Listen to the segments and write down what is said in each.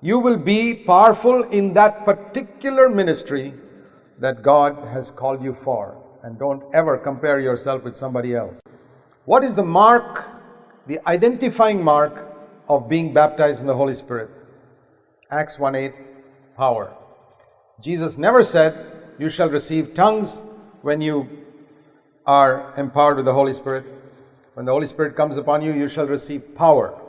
You will be powerful in that particular ministry that God has called you for. And don't ever compare yourself with somebody else. What is the mark, the identifying mark of being baptized in the Holy Spirit? Acts 1:8, power. Jesus never said, you shall receive tongues when you are empowered with the Holy Spirit. When the Holy Spirit comes upon you, you shall receive power.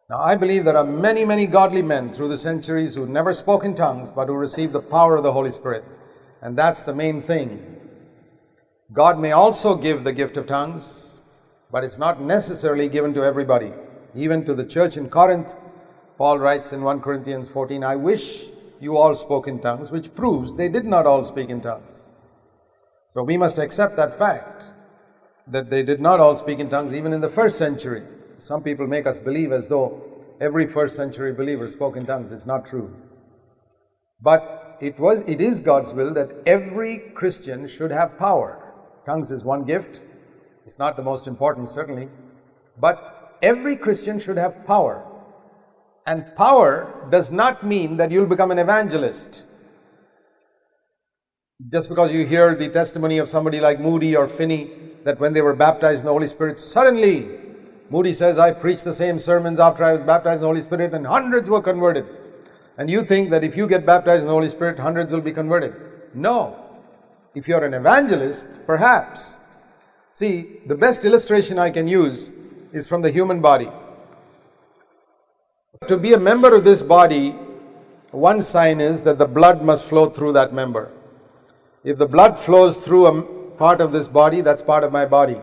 Now, I believe there are many, many godly men through the centuries who never spoke in tongues, but who received the power of the Holy Spirit. And that's the main thing. God may also give the gift of tongues, but it's not necessarily given to everybody. Even to the church in Corinth, Paul writes in 1 Corinthians 14, I wish you all spoke in tongues, which proves they did not all speak in tongues. So we must accept that fact, that they did not all speak in tongues even in the first century. Some people make us believe as though every first century believer spoke in tongues. It's not true. But it is God's will that every Christian should have power. Tongues is one gift. It's not the most important, certainly. But every Christian should have power. And power does not mean that you'll become an evangelist. Just because you hear the testimony of somebody like Moody or Finney, that when they were baptized in the Holy Spirit, suddenly Moody says, I preached the same sermons after I was baptized in the Holy Spirit and hundreds were converted. And you think that if you get baptized in the Holy Spirit, hundreds will be converted. No. If you're an evangelist, perhaps. See, the best illustration I can use is from the human body. To be a member of this body, one sign is that the blood must flow through that member. If the blood flows through a part of this body, that's part of my body.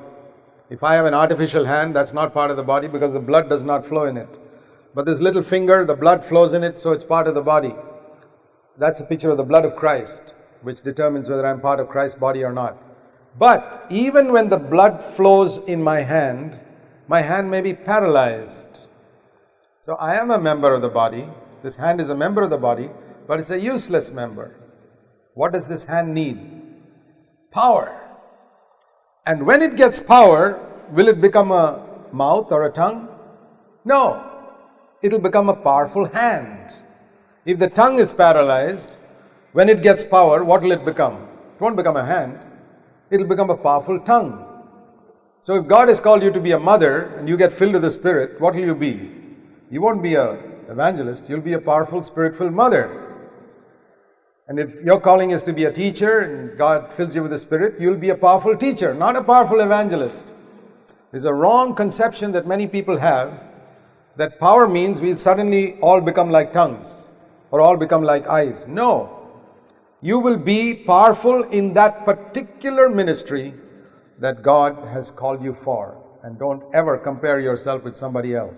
If I have an artificial hand, that's not part of the body because the blood does not flow in it. But this little finger, the blood flows in it, so it's part of the body. That's a picture of the blood of Christ, which determines whether I'm part of Christ's body or not. But even when the blood flows in my hand may be paralyzed. So I am a member of the body. This hand is a member of the body, but it's a useless member. What does this hand need? Power. And when it gets power, will it become a mouth or a tongue? No. It'll become a powerful hand. If the tongue is paralyzed, when it gets power, what will it become? It won't become a hand. It'll become a powerful tongue. So if God has called you to be a mother and you get filled with the Spirit, what will you be? You won't be an evangelist. You'll be a powerful, Spirit-filled mother. And if your calling is to be a teacher and God fills you with the Spirit, you'll be a powerful teacher, not a powerful evangelist. There's a wrong conception that many people have that power means we'll suddenly all become like tongues or all become like eyes. No. You will be powerful in that particular ministry that God has called you for. And don't ever compare yourself with somebody else.